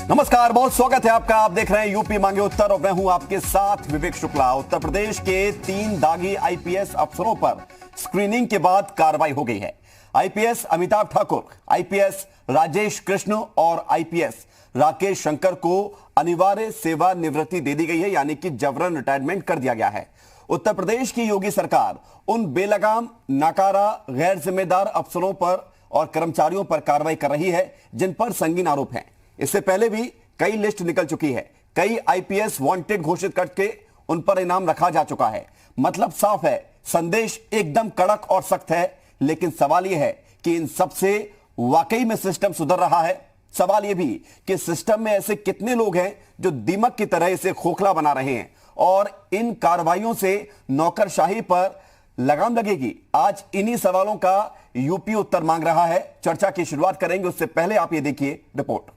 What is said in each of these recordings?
नमस्कार, बहुत स्वागत है आपका। आप देख रहे हैं यूपी मांगे उत्तर और मैं हूं आपके साथ विवेक शुक्ला। उत्तर प्रदेश के 3 दागी आईपीएस अफसरों पर स्क्रीनिंग के बाद कार्रवाई हो गई है। आईपीएस अमिताभ ठाकुर, आईपीएस राजेश कृष्ण और आईपीएस राकेश शंकर को अनिवार्य सेवानिवृत्ति दे दी गई है, यानी कि जबरन रिटायरमेंट कर दिया गया है। उत्तर प्रदेश की योगी सरकार उन बेलगाम, नाकारा, गैर जिम्मेदार अफसरों पर और कर्मचारियों पर कार्रवाई कर रही है जिन पर संगीन आरोप हैं। इससे पहले भी कई लिस्ट निकल चुकी है। कई आईपीएस वांटेड घोषित करके उन पर इनाम रखा जा चुका है। मतलब साफ है, संदेश एकदम कड़क और सख्त है। लेकिन सवाल यह है कि इन सबसे वाकई में सिस्टम सुधर रहा है? सवाल यह भी कि सिस्टम में ऐसे कितने लोग हैं जो दीमक की तरह इसे खोखला बना रहे हैं और इन कार्रवाइयों से नौकरशाही पर लगाम लगेगी? आज इन्हीं सवालों का यूपी उत्तर मांग रहा है। चर्चा की शुरुआत करेंगे, उससे पहले आप ये देखिए report.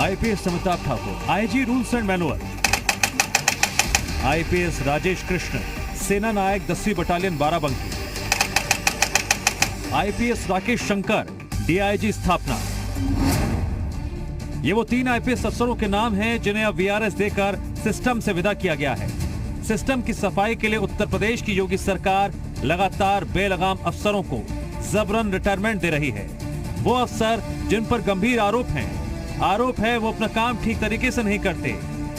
IPS Amitabh Thakur, IG rules and manual. IPS Rajesh Krishna, सेना नायक 10वीं battalion Barabanki. IPS Rakesh Shankar, DIG स्थापना। ये वो 3 आईपीएस अफसरों के नाम हैं जिन्हें अब वीआरएस देकर सिस्टम से विदा किया गया है। सिस्टम की सफाई के लिए उत्तर प्रदेश की योगी सरकार लगातार बेलगाम अफसरों को जबरन रिटायरमेंट दे रही है। वो अफसर जिन पर गंभीर आरोप है वो अपना काम ठीक तरीके से नहीं करते,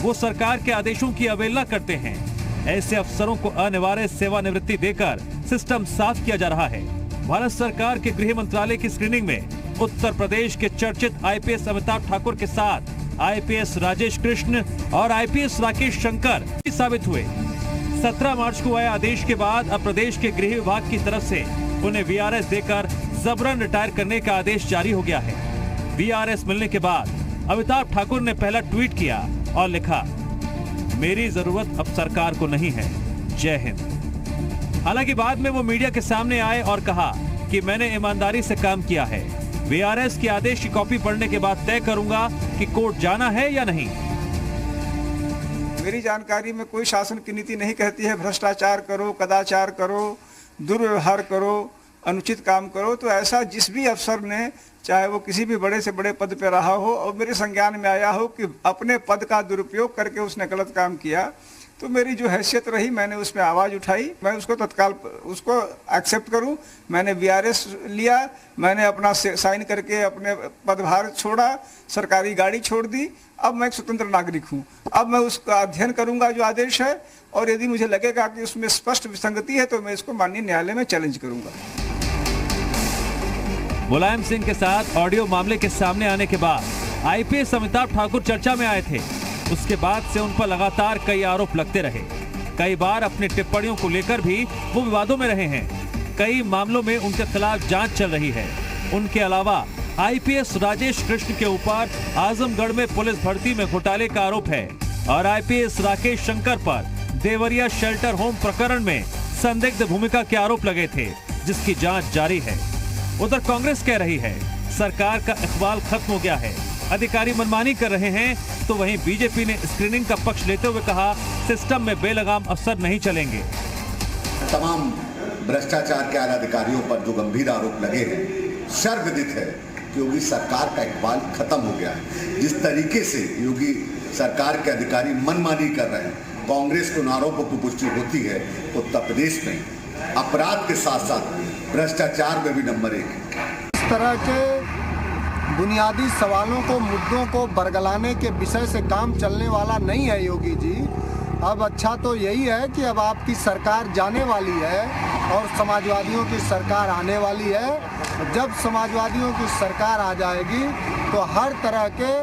वो सरकार के आदेशों की अवहेलना करते हैं। ऐसे अफसरों को अनिवार्य सेवानिवृत्ति देकर सिस्टम साफ किया जा रहा है। भारत सरकार के गृह मंत्रालय की स्क्रीनिंग में उत्तर प्रदेश के चर्चित आईपीएस अमिताभ ठाकुर के साथ आईपीएस राजेश कृष्ण और आईपीएस राकेश शंकर साबित हुए। 17 मार्च को आए आदेश के बाद अब प्रदेश के गृह विभाग की तरफ से उन्हें वीआरएस देकर जबरन रिटायर करने का आदेश जारी हो गया है। वीआरएस मिलने के बाद अमिताभ ठाकुर ने पहला ट्वीट किया और लिखा, मेरी जरूरत अब सरकार को नहीं है, जय हिंद। हालांकि बाद में वो मीडिया के सामने आए और कहा कि मैंने ईमानदारी से काम किया है। वीआरएस के आदेश की कॉपी पढ़ने के बाद तय करूंगा कि कोर्ट जाना है या नहीं। मेरी जानकारी में कोई शासन की नीति नहीं कहती है भ्रष्टाचार करो, कदाचार करो, दुर्व्यवहार करो, अनुचित काम करो। तो ऐसा जिस भी अफसर ने, चाहे वो किसी भी बड़े से बड़े पद पे रहा हो और मेरे संज्ञान में आया हो कि अपने पद का दुरुपयोग करके उसने गलत काम किया, तो मेरी जो हैसियत रही मैंने उसमें आवाज़ उठाई। मैं उसको तत्काल उसको एक्सेप्ट करूं। मैंने वीआरएस लिया, मैंने अपना साइन करके अपने पदभार छोड़ा, सरकारी गाड़ी छोड़ दी। अब मैं एक स्वतंत्र नागरिक हूं। अब मैं उसका अध्ययन करूंगा जो आदेश है, और यदि मुझे लगेगा कि उसमें स्पष्ट विसंगति है तो मैं इसको माननीय न्यायालय में चैलेंज करूंगा। मुलायम सिंह के साथ ऑडियो मामले के सामने आने के बाद आईपीएस अमिताभ ठाकुर चर्चा में आए थे। उसके बाद से उन पर लगातार कई आरोप लगते रहे। कई बार अपनी टिप्पणियों को लेकर भी वो विवादों में रहे हैं। कई मामलों में उनके खिलाफ जांच चल रही है। उनके अलावा आईपीएस राजेश कृष्ण के ऊपर आजमगढ़ में पुलिस भर्ती में घोटाले का आरोप है और आईपीएस राकेश शंकर पर देवरिया शेल्टर होम प्रकरण में संदिग्ध भूमिका के आरोप लगे थे, जिसकी जांच जारी है। उधर कांग्रेस कह रही है सरकार का इकबाल खत्म हो गया है, अधिकारी मनमानी कर रहे हैं, तो वहीं बीजेपी ने स्क्रीनिंग का पक्ष लेते हुए कहा सिस्टम में बेलगाम अफसर नहीं चलेंगे। तमाम भ्रष्टाचार के आला अधिकारियों पर जो गंभीर आरोप लगे हैं, सर्वविदित है कि योगी सरकार का इकबाल खत्म हो गया है। जिस तरीके से योगी सरकार के अधिकारी मनमानी कर रहे हैं, कांग्रेस के उन आरोपों की पुष्टि होती है। उत्तर प्रदेश में अपराध के साथ साथ भ्रष्टाचार में भी नंबर 1 है। इस तरह के बुनियादी सवालों को, मुद्दों को बरगलाने के विषय से काम चलने वाला नहीं है योगी जी। अब अच्छा तो यही है कि अब आपकी सरकार जाने वाली है और समाजवादियों की सरकार आने वाली है। जब समाजवादियों की सरकार आ जाएगी तो हर तरह के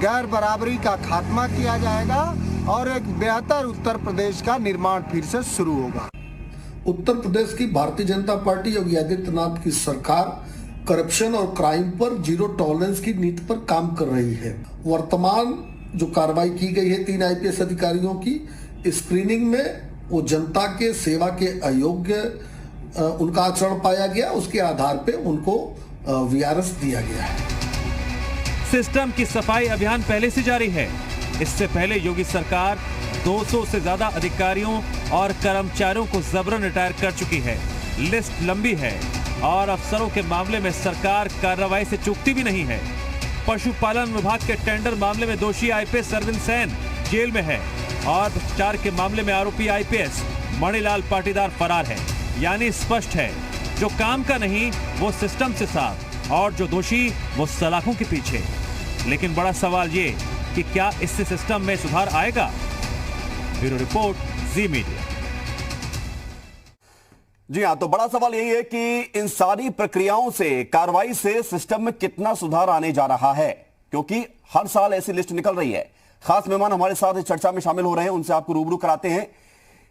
गैर बराबरी का खात्मा किया जाएगा और एक बेहतर उत्तर प्रदेश का निर्माण फिर से शुरू होगा। उत्तर प्रदेश की भारतीय जनता पार्टी योगी आदित्यनाथ की सरकार करप्शन और क्राइम पर जीरो टॉलरेंस की नीति पर काम कर रही है। वर्तमान जो कार्रवाई की गई है 3 आईपीएस अधिकारियों की स्क्रीनिंग में, वो जनता के सेवा के अयोग्य उनका आचरण पाया गया, उसके आधार पे उनको वीआरएस दिया गया है। सिस्टम की सफाई अभियान पहले से जारी है। इससे पहले योगी सरकार 200 से ज्यादा अधिकारियों और कर्मचारियों को जबरन रिटायर कर चुकी है। लिस्ट लंबी है और अफसरों के मामले में सरकार कार्रवाई से चूकती भी नहीं है। पशुपालन विभाग के टेंडर मामले में दोषी आईपीएस अरविंद सेन जेल में है और भ्रष्टाचार के मामले में आरोपी आईपीएस मणिलाल पाटीदार फरार है। यानी स्पष्ट है, जो काम का नहीं वो सिस्टम से साफ और जो दोषी वो सलाखों के पीछे। लेकिन बड़ा सवाल ये कि क्या इससे सिस्टम में सुधार आएगा? ब्यूरो रिपोर्ट, जी मीडिया। जी हां, तो बड़ा सवाल यही है कि इन सारी प्रक्रियाओं से, कार्रवाई से सिस्टम में कितना सुधार आने जा रहा है, क्योंकि हर साल ऐसी लिस्ट निकल रही है। खास मेहमान हमारे साथ इस चर्चा में शामिल हो रहे हैं, उनसे आपको रूबरू कराते हैं।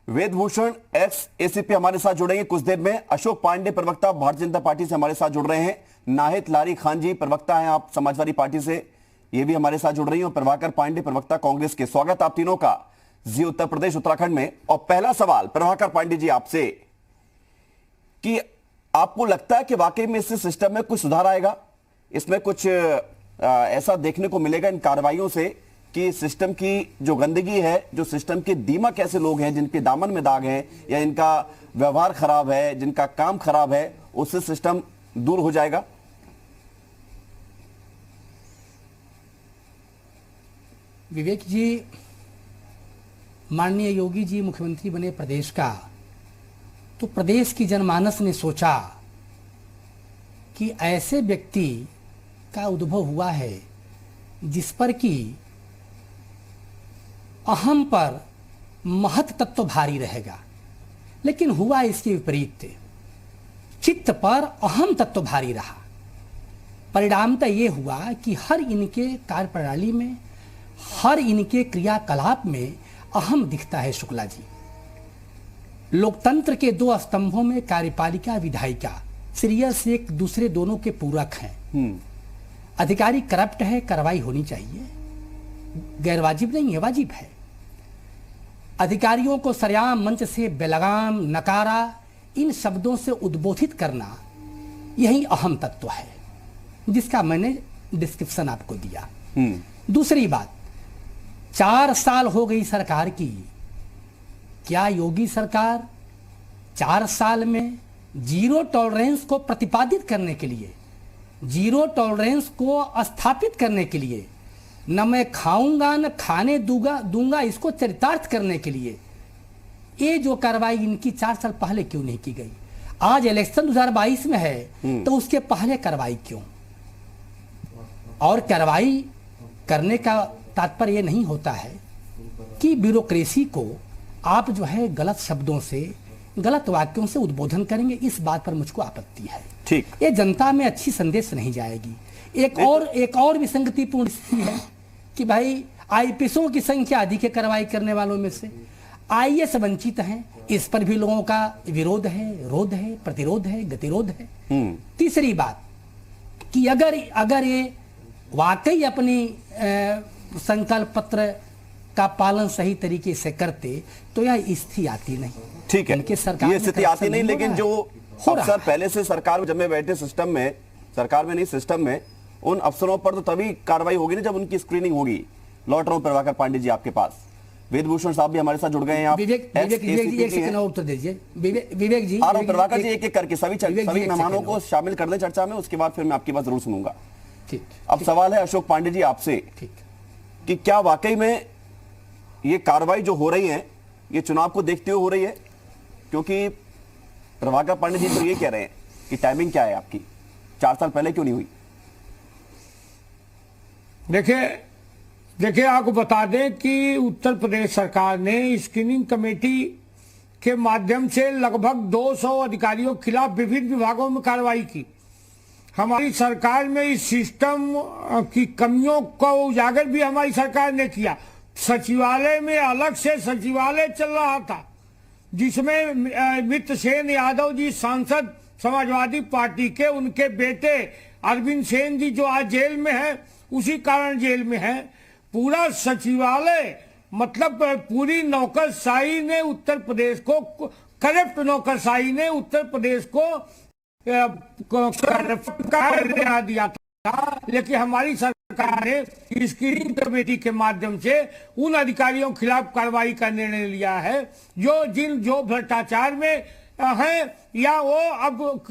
वेदभूषण एक्स एसीपी हमारे साथ जुड़ेंगे कुछ देर में। अशोक पांडे, प्रवक्ता भारतीय जनता पार्टी से हमारे साथ जुड़ रहे हैं। नाहिद लारी खान जी, प्रवक्ता हैं आप समाजवादी पार्टी से, ये भी हमारे साथ जुड़ रही हैं। और प्रभाकर पांडे, प्रवक्ता कांग्रेस के। स्वागत आप तीनों का जी उत्तर प्रदेश उत्तराखंड में। और पहला सवाल प्रभाकर पांडे जी आपसे, कि आपको लगता है कि वाकई में इससे सिस्टम में कुछ सुधार आएगा? इसमें कुछ ऐसा देखने को मिलेगा इन कार्रवाइयों से कि सिस्टम की जो गंदगी है, जो सिस्टम के दीमक ऐसे लोग हैं जिनके दामन में दाग है या इनका व्यवहार खराब है, जिनका काम खराब है, उससे सिस्टम दूर हो जाएगा? विवेक जी, माननीय योगी जी मुख्यमंत्री बने प्रदेश का, तो प्रदेश की जनमानस ने सोचा कि ऐसे व्यक्ति का उद्भव हुआ है जिस पर कि अहम पर महत तत्व भारी रहेगा। लेकिन हुआ इसके विपरीत, चित्त पर अहम तत्व भारी रहा। परिणामतः ये हुआ कि हर इनके कार्यप्रणाली में, हर इनके क्रियाकलाप में अहम दिखता है। शुक्ला जी, लोकतंत्र के दो स्तंभों में कार्यपालिका विधायिका सीरियस एक दूसरे दोनों के पूरक हैं। अधिकारी करप्ट है, कार्रवाई होनी चाहिए, गैरवाजिब नहीं है, वाजिब है। अधिकारियों को सरेआम मंच से बेलगाम, नकारा, इन शब्दों से उद्बोधित करना, यही अहम तत्व है जिसका मैंने डिस्क्रिप्शन आपको दिया। दूसरी बात, 4 साल हो गई सरकार की। क्या योगी सरकार 4 साल में जीरो टॉलरेंस को प्रतिपादित करने के लिए, जीरो टॉलरेंस को स्थापित करने के लिए, न मैं खाऊंगा न खाने दूंगा इसको चरितार्थ करने के लिए ये जो कार्रवाई इनकी 4 साल पहले क्यों नहीं की गई? आज इलेक्शन 2022 में है तो उसके पहले कार्रवाई क्यों? और कार्रवाई करने का तात्पर्य ये नहीं होता है कि ब्यूरोक्रेसी को आप जो है गलत शब्दों से, गलत वाक्यों से उद्बोधन करेंगे। इस बात पर मुझको आपत्ति है। ठीक, ये जनता में अच्छी संदेश नहीं जाएगी। एक और विसंगतिपूर्ण स्थिति है कि भाई आईपीएसों की संख्या अधिक है कार्रवाई करने वालों में से, आईएएस वंचित हैं। इस पर भी लोगों का विरोध है, रोध है, प्रतिरोध है, गतिरोध है। तीसरी बात कि अगर ये वाकई अपनी संकल्प पत्र का पालन सही तरीके से करते तो यह स्थिति आती नहीं। ठीक है, ये स्थिति आती नहीं, लेकिन जो अफसर पहले से सरकार में जमे बैठे, सिस्टम में, सरकार में नहीं सिस्टम में, उन अफसरों पर तो तभी कार्रवाई होगी ना जब उनकी स्क्रीनिंग होगी। लौट रहा हूं प्रभाकर पांडे जी आपके पास। वेदभूषण साहब भी हमारे साथ जुड़ गए हैं। आप विवेक जी उत्तर दीजिए। विवेक जी, प्रभाकर जी एक एक करके सभी मेहमानों को शामिल कर दें चर्चा में, उसके बाद फिर मैं आपकी बात जरूर सुनूंगा। अब सवाल है अशोक पांडे जी आपसे कि क्या वाकई में ये कार्रवाई जो हो रही है ये चुनाव को देखते हुए हो रही है? क्योंकि प्रभाकर पांडे जी तो ये कह रहे हैं कि टाइमिंग क्या है आपकी, 4 साल पहले क्यों नहीं हुई? देखिए आपको बता दें कि उत्तर प्रदेश सरकार ने स्क्रीनिंग कमेटी के माध्यम से लगभग 200 अधिकारियों के खिलाफ विभिन्न विभागों में कार्रवाई की। हमारी सरकार में इस सिस्टम की कमियों को उजागर भी हमारी सरकार ने किया। सचिवालय में अलग से सचिवालय चल रहा था जिसमें मित्र सेन यादव जी सांसद समाजवादी पार्टी के, उनके बेटे अरविंद सेन जी जो आज जेल में है, उसी कारण जेल में है। पूरा सचिवालय मतलब पूरी नौकरशाही ने उत्तर प्रदेश को, करप्ट नौकरशाही ने उत्तर प्रदेश को बना दिया था। लेकिन हमारी सरकार सरकार ने स्क्रीनिंग कमेटी के माध्यम से उन अधिकारियों के खिलाफ कार्रवाई का निर्णय लिया है जो भ्रष्टाचार में हैं या वो अब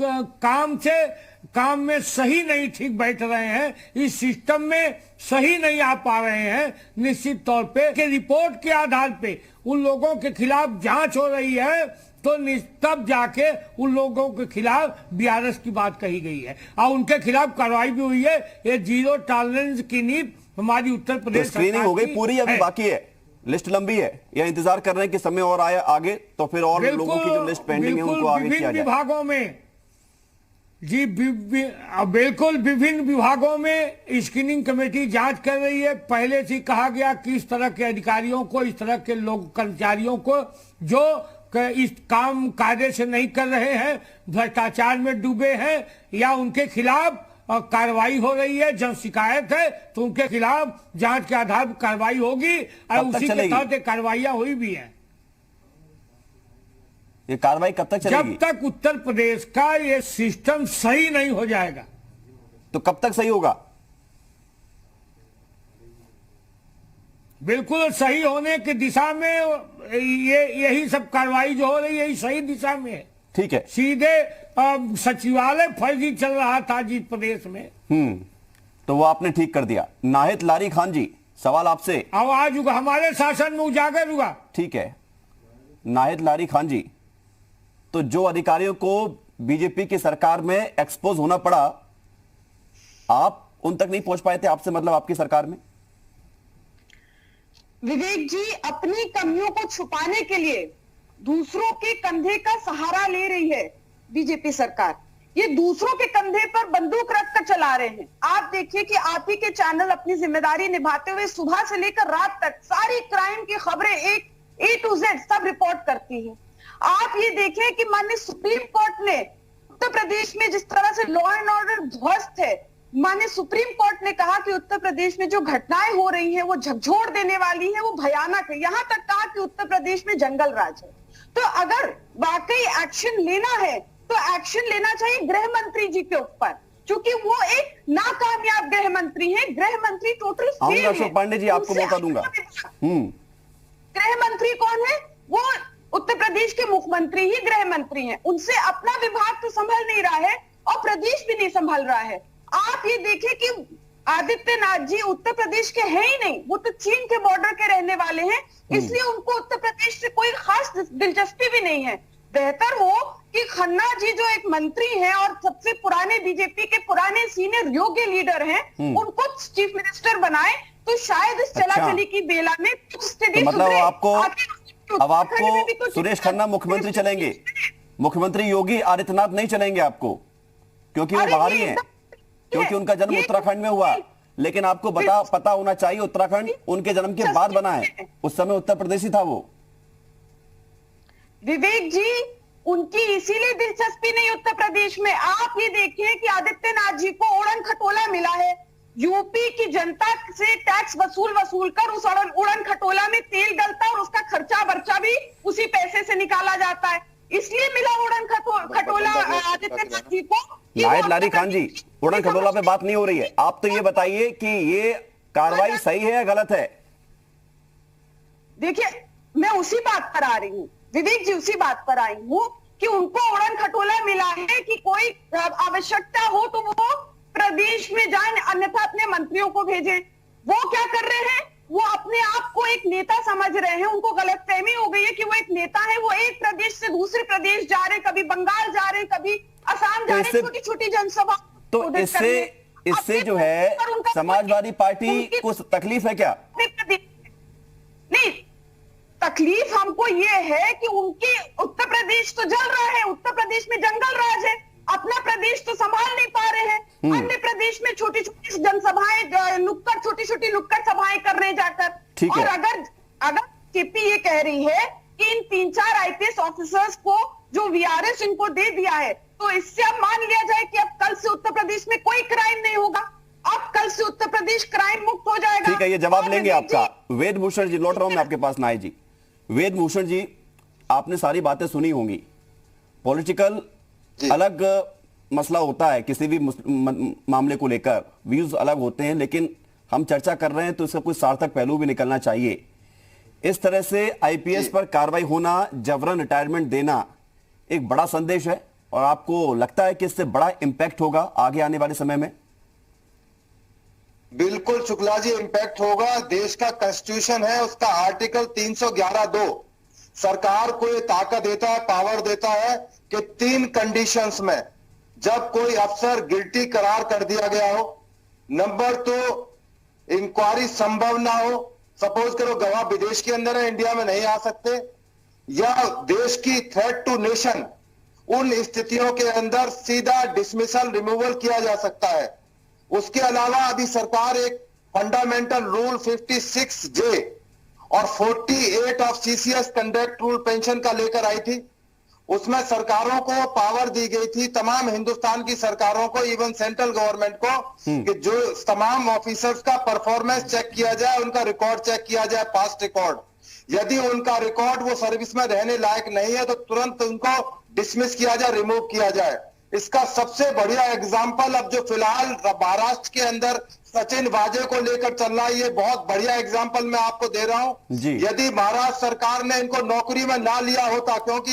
काम में सही नहीं ठीक बैठ रहे हैं, इस सिस्टम में सही नहीं आ पा रहे हैं। निश्चित तौर पे कि रिपोर्ट के आधार पे उन लोगों के खिलाफ जांच हो रही है, तो तब जाके उन लोगों के खिलाफ बीआरएस की बात कही गई है और उनके खिलाफ कार्रवाई भी हुई है। ये जीरो टॉलरेंस की नीति हमारी उत्तर प्रदेश स्क्रीनिंग हो गई पूरी, अभी बाकी है, लिस्ट लंबी है या इंतजार कर रहे हैं कि समय और आए आगे तो फिर और लोगों की जो लिस्ट पेंडिंग है उनको आगे किया जाए। विभागों में जी बिल्कुल विभिन्न विभागों में स्क्रीनिंग कमेटी जांच कर रही है। पहले से कहा गया कि इस तरह के अधिकारियों को, इस तरह के लोग कर्मचारियों को जो इस काम कायदे से नहीं कर रहे हैं, भ्रष्टाचार में डूबे हैं या उनके खिलाफ कार्रवाई हो रही है, जब शिकायत है तो उनके खिलाफ जांच के आधार पर कार्रवाई होगी और उसी के तहत कार्रवाइयां हुई भी हैं। ये कार्रवाई कब तक चलेगी? जब तक उत्तर प्रदेश का ये सिस्टम सही नहीं हो जाएगा। तो कब तक सही होगा? बिल्कुल सही होने की दिशा में यही सब कार्रवाई जो हो रही है, यही सही दिशा में है। ठीक है। सीधे सचिवालय फर्जी चल रहा था जिस प्रदेश में, तो वो आपने ठीक कर दिया। नाहिद लारी खान जी, सवाल आपसे। आवाज हमारे शासन में उजागर हुआ। ठीक है नाहिद लारी खान जी, तो जो अधिकारियों को बीजेपी की सरकार में एक्सपोज होना पड़ा, आप उन तक नहीं पहुंच पाए थे, आपसे मतलब आपकी सरकार में? विवेक जी, अपनी कमियों को छुपाने के लिए दूसरों के कंधे का सहारा ले रही है बीजेपी सरकार। ये दूसरों के कंधे पर बंदूक रखकर चला रहे हैं। आप देखिए कि आप ही के चैनल अपनी जिम्मेदारी निभाते हुए सुबह से लेकर रात तक सारी क्राइम की खबरें A to Z सब रिपोर्ट करती है। आप ये देखें कि माननीय सुप्रीम कोर्ट ने उत्तर प्रदेश में जिस तरह से लॉ एंड ऑर्डर ध्वस्त है, माननीय सुप्रीम कोर्ट ने कहा कि उत्तर प्रदेश में जो घटनाएं हो रही हैं वो झकझोर देने वाली है, वो भयानक है। यहां तक कहा कि उत्तर प्रदेश में जंगल राज है। तो अगर वाकई एक्शन लेना है तो एक्शन लेना चाहिए गृह मंत्री जी के ऊपर, क्योंकि वो एक नाकामयाब गृह मंत्री है। गृह मंत्री टोटल फेल है। अशोक पांडे जी, आपको मौका दूंगा। गृह मंत्री कौन है? वो उत्तर प्रदेश के मुख्यमंत्री ही गृह मंत्री हैं। उनसे अपना विभाग तो संभल नहीं रहा है और प्रदेश भी नहीं संभल रहा है। आप ये देखें कि आदित्यनाथ जी उत्तर प्रदेश के हैं ही नहीं, वो तो चीन के बॉर्डर के रहने वाले हैं, इसलिए उनको उत्तर प्रदेश से कोई खास दिलचस्पी भी नहीं है। बेहतर हो कि खन्ना जी जो एक मंत्री हैं और सबसे पुराने बीजेपी के पुराने सीनियर योग्य लीडर हैं, उनको चीफ मिनिस्टर बनाए तो शायद इस चलाचली की बेला में कुछ स्थिति मतलब अब आपको सुरेश खन्ना मुख्यमंत्री चलेंगे, मुख्यमंत्री योगी आदित्यनाथ नहीं चलेंगे आपको, क्योंकि वो बाहरी हैं, क्योंकि उनका जन्म उत्तराखंड में हुआ। लेकिन आपको पता होना चाहिए उत्तराखंड उनके जन्म के बाद बना है, उस समय उत्तर प्रदेश ही था वो। विवेक जी, उनकी इसीलिए दिलचस्पी नहीं उत्तर प्रदेश में। आप ये देखिए कि आदित्यनाथ जी को उड़न खटोला मिला है, यूपी की जनता से टैक्स वसूल कर उस उड़न खटोला में तेल डलता है और उसका खर्चा बर्चा भी उसी पैसे से निकाला जाता है, इसलिए मिला उड़न खटोला आदित्यनाथ जी को। नाहिद लारी खान जी, उड़न खटोला पे बात नहीं हो रही है, आप तो ये बताइए कि ये कार्रवाई सही है या गलत है? देखिए, मैं उसी बात पर आ रही हूँ विवेक जी, उसी बात पर आई हूँ कि उनको उड़न खटोला मिला है कि कोई आवश्यकता हो तो वो प्रदेश में जाएं, अन्यथा अपने मंत्रियों को भेजें। वो क्या कर रहे हैं? वो अपने आप को एक नेता समझ रहे हैं। उनको गलतफहमी हो गई है कि वो एक नेता है। वो एक प्रदेश से दूसरे प्रदेश जा रहे, कभी बंगाल जा रहे, कभी असम जा रहे, छोटी छोटी जनसभा। तो इससे जो है समाजवादी पार्टी को तकलीफ है क्या? नहीं, तकलीफ हमको ये है कि उनकी उत्तर प्रदेश तो जल रहा है, उत्तर प्रदेश में जंगल राज है, अपना प्रदेश तो संभाल नहीं पा रहे हैं। अन्य प्रदेश में छोटी छोटी जनसभाएं, छोटी छोटी नुक्कड़ सभाएं कर रहे जाकर। और अगर केपी ये कह रही है कि इन 3-4 आईपीएस ऑफिसर्स को जो वीआरएस इनको दे दिया है, तो इससे अब मान लिया जाए कि अब कल से उत्तर प्रदेश में कोई क्राइम नहीं होगा, अब कल से उत्तर प्रदेश क्राइम मुक्त हो जाएगा। ठीक है, ये जवाब लेंगे आपका। वेद भूषण जी, लौट रहा हूं मैं आपके पास। नाहिद जी, वेद भूषण जी, आपने सारी बातें सुनी होंगी। पॉलिटिकल अलग मसला होता है, किसी भी मामले को लेकर व्यूज अलग होते हैं, लेकिन हम चर्चा कर रहे हैं तो इसका कुछ सार्थक पहलू भी निकलना चाहिए। इस तरह से आईपीएस पर कार्रवाई होना, जबरन रिटायरमेंट देना एक बड़ा संदेश है, और आपको लगता है कि इससे बड़ा इंपैक्ट होगा आगे आने वाले समय में? बिल्कुल शुक्ला जी, इंपैक्ट होगा। देश का कॉन्स्टिट्यूशन है, उसका आर्टिकल 311(2) सरकार को ये ताकत देता है, पावर देता है कि 3 कंडीशंस में जब कोई अफसर गिल्टी करार कर दिया गया हो, नंबर 2 इंक्वायरी संभव ना हो, सपोज करो गवाह विदेश के अंदर है, इंडिया में नहीं आ सकते, या देश की थ्रेट टू नेशन, उन स्थितियों के अंदर सीधा डिसमिसल, रिमूवल किया जा सकता है। उसके अलावा अभी सरकार एक फंडामेंटल रूल 56J और 48 of CCS conduct rule pension का लेकर आई थी। उसमें सरकारों को पावर दी गई थी, तमाम हिंदुस्तान की सरकारों को, इवन सेंट्रल गवर्नमेंट को, कि जो तमाम ऑफिसर्स का परफॉर्मेंस चेक किया जाए, उनका रिकॉर्ड चेक किया जाए, पास्ट रिकॉर्ड। यदि उनका रिकॉर्ड वो सर्विस में रहने लायक नहीं है तो तुरंत उनको डिसमिस किया जाए, रिमूव किया जाए। इसका सबसे बढ़िया एग्जाम्पल अब जो फिलहाल महाराष्ट्र के अंदर सचिन वाजे को लेकर चल रहा है, ये बहुत बढ़िया एग्जाम्पल मैं आपको दे रहा हूं। यदि महाराष्ट्र सरकार ने इनको नौकरी में ना लिया होता, क्योंकि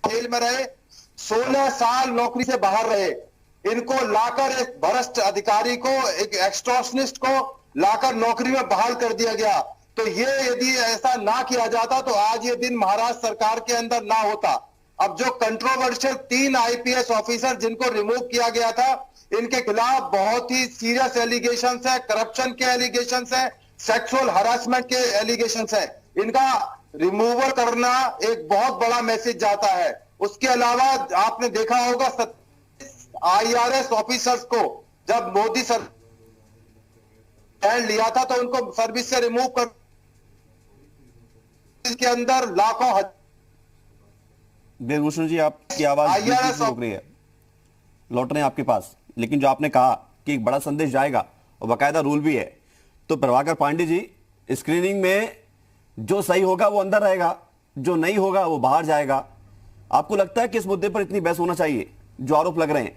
जेल में रहे, 16 साल नौकरी से बाहर रहे, इनको लाकर एक भ्रष्ट अधिकारी को, एक एक्सटॉर्शनिस्ट को लाकर नौकरी में बहाल कर दिया गया। तो ये यदि ऐसा ना किया जाता तो आज ये दिन महाराष्ट्र सरकार के अंदर ना होता। अब जो कंट्रोवर्शियल 3 आईपीएस ऑफिसर जिनको रिमूव किया गया था, इनके खिलाफ बहुत ही सीरियस एलिगेशंस है, करप्शन के एलिगेशंस है, सेक्सुअल हरासमेंट के एलिगेशंस है। इनका रिमूवल करना एक बहुत बड़ा मैसेज जाता है। उसके अलावा आपने देखा होगा IRS ऑफिसर्स को जब मोदी सरकार लिया था तो उनको सर्विस से रिमूव कर, के अंदर लाखों ब्रजभूषण जी, आपकी आवाज रुक रही है, लौट रहे हैं आपके पास। लेकिन जो आपने कहा कि एक बड़ा संदेश जाएगा और बाकायदा रूल भी है, तो प्रभाकर पांडे जी, स्क्रीनिंग में जो सही होगा वो अंदर रहेगा, जो नहीं होगा वो बाहर जाएगा। आपको लगता है कि इस मुद्दे पर इतनी बहस होना चाहिए जो आरोप लग रहे हैं?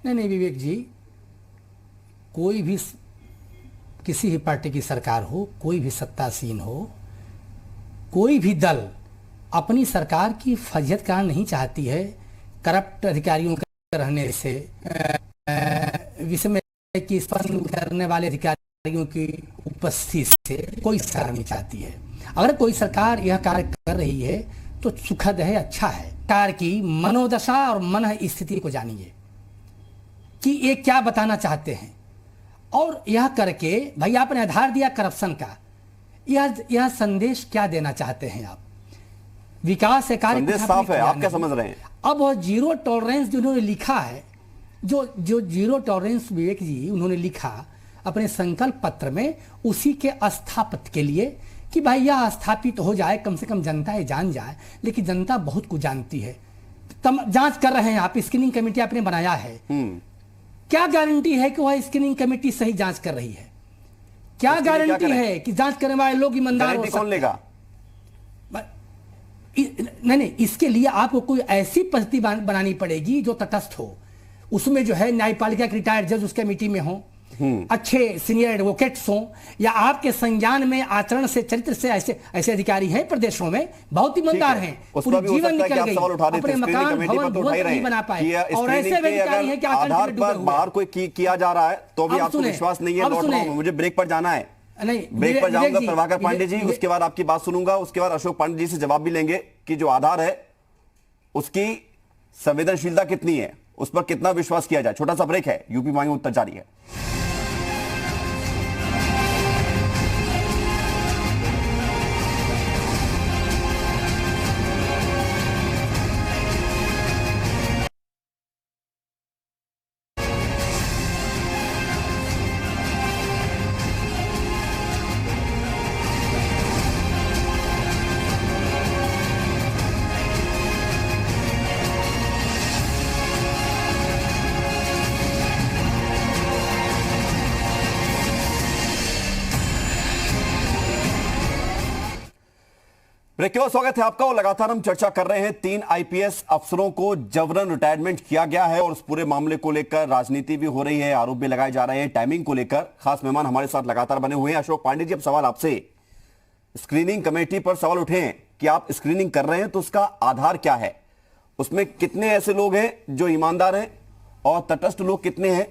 नहीं विवेक जी, कोई भी किसी भी पार्टी की सरकार हो, कोई भी सत्तासीन हो, कोई भी दल अपनी सरकार की फजीहत कराना नहीं चाहती है। करप्ट अधिकारियों के रहने से, विषय की स्पष्ट करने वाले अधिकारियों की उपस्थिति से कोई सरकार नहीं चाहती है। अगर कोई सरकार यह कार्य कर रही है तो सुखद है, अच्छा है। सरकार की मनोदशा और मन स्थिति को जानिए कि ये क्या बताना चाहते हैं, और यह करके भाई आपने आधार दिया करप्शन का, यह संदेश क्या देना चाहते हैं आप? विकास कार्य संदेश साफ है, आप क्या समझ रहे हैं? अब वह जीरो टॉलरेंस जो उन्होंने लिखा है, जो जीरो टॉलरेंस विवेक जी उन्होंने लिखा अपने संकल्प पत्र में, उसी के स्थापित के लिए कि भाई यह स्थापित हो जाए, कम से कम जनता ये जान जाए। लेकिन जनता बहुत कुछ जानती है। जांच कर रहे हैं आप, स्क्रीनिंग कमेटी आपने बनाया है, क्या गारंटी है कि वह स्क्रीनिंग कमेटी सही जांच कर रही है? क्या गारंटी है कि जांच करने वाले लोग ईमानदार हो सकते हैं? कौन लेगा? नहीं, इसके लिए आपको कोई ऐसी परिस्थिति बनानी पड़ेगी जो तटस्थ हो। उसमें जो है न्यायपालिका के रिटायर्ड जज उस कमेटी में हो, अच्छे सीनियर एडवोकेट्स हो, या आपके संज्ञान में आचरण से, चरित्र से ऐसे अधिकारी हैं प्रदेशों में, बहुत ईमानदार हैं, पूरे जीवन निकल गई, अपने मकान भवन नहीं बना पाए, और ऐसे अधिकारी हैं कि आधार पर बाहर कोई किया जा रहा है तो भी आपको विश्वास नहीं है। लौट रहा हूं, मुझे ब्रेक पर जाना है, नहीं ब्रेक पर जाऊंगा प्रभाकर पांडे जी, उसके बाद आपकी बात सुनूंगा, उसके बाद अशोक पांडे जी से जवाब भी लेंगे कि जो आधार है उसकी संवेदनशीलता कितनी है, उस पर कितना विश्वास किया जाए। छोटा सा ब्रेक है, यूपी मांगे उत्तर जारी है। ब्रेक के बाद स्वागत है आपका। और लगातार हम चर्चा कर रहे हैं 3 आईपीएस अफसरों को जबरन रिटायरमेंट किया गया है और उस पूरे मामले को लेकर राजनीति भी हो रही है, आरोप भी लगाए जा रहे हैं टाइमिंग को लेकर। खास मेहमान हमारे साथ लगातार बने हुए हैं। अशोक पांडे जी, अब सवाल आपसे, स्क्रीनिंग कमेटी पर सवाल उठे हैं कि आप स्क्रीनिंग कर रहे हैं तो उसका आधार क्या है, उसमें कितने ऐसे लोग हैं जो ईमानदार हैं और तटस्थ लोग कितने हैं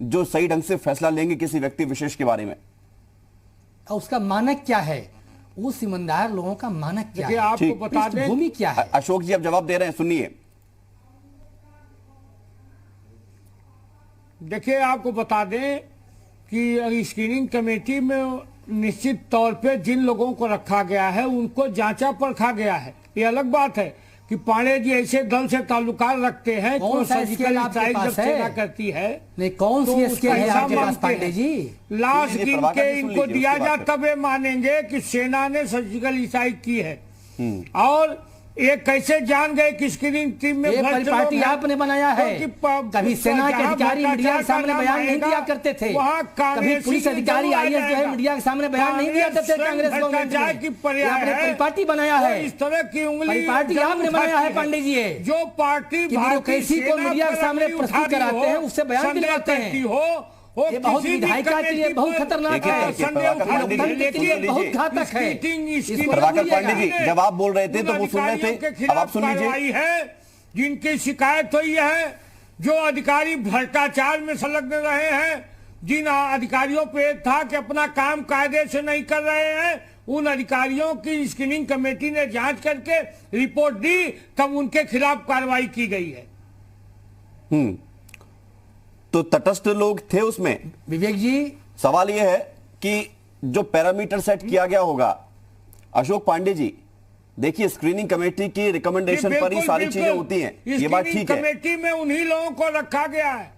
जो सही ढंग से फैसला लेंगे किसी व्यक्ति विशेष के बारे में, उसका मानक क्या है, उस ईमानदार लोगों का मानक क्या है, आपको बता दें भूमि क्या है। अशोक जी अब जवाब दे रहे हैं, सुनिए। देखिए, आपको बता दें कि स्क्रीनिंग कमेटी में निश्चित तौर पे जिन लोगों को रखा गया है उनको जांचा परखा गया है। ये अलग बात है कि पांडे जी ऐसे दल से ताल्लुकात रखते हैं कौन सा स्केल आपके पास है? करती है नहीं, कौन सी स्केल है आपके पास पांडे जी? लाश गिन के इनको दिया जा तब ये मानेंगे कि सेना ने सर्जिकल स्ट्राइक की है। और ये कैसे जान गए कि स्क्रीनिंग टीम में पार्टी आपने बनाया है? कभी सेना के अधिकारी मीडिया के सामने बयान नहीं दिया करते थे, कभी पुलिस अधिकारी आईएएस जो है मीडिया के सामने बयान नहीं दिया करते थे। कांग्रेस गवर्नमेंट ने आपने परिपाटी बनाया है, इस तरह की उंगली पार्टी आपने बनाया है पांडे जी। जो पार्टी ब्यूरोक्रेसी को मीडिया के सामने प्रस्तुत कराते हैं उससे बयान दिलवाते हैं, ये बहुत विधायिका के लिए बहुत खतरनाक है, लोकतंत्र के लिए बहुत घातक है। प्रभाकर पांडे जी जब आप बोल रहे थे तो वो सुन रहे थे, अब आप सुन लीजिए। है जिनकी शिकायत हुई है, जो अधिकारी भ्रष्टाचार में संलग्न रहे हैं, जिन अधिकारियों पे था कि अपना काम कायदे से नहीं कर रहे हैं, उन अधिकारियों की स्क्रीनिंग कमेटी ने जांच करके रिपोर्ट दी, तब उनके खिलाफ कार्रवाई की गई है। तो तटस्थ लोग थे उसमें विवेक जी। सवाल यह है कि जो पैरामीटर सेट किया गया होगा, अशोक पांडे जी देखिए स्क्रीनिंग कमेटी की रिकमेंडेशन पर ही सारी चीजें होती हैं, ये बात ठीक है। कमेटी में उन्हीं लोगों को रखा गया है,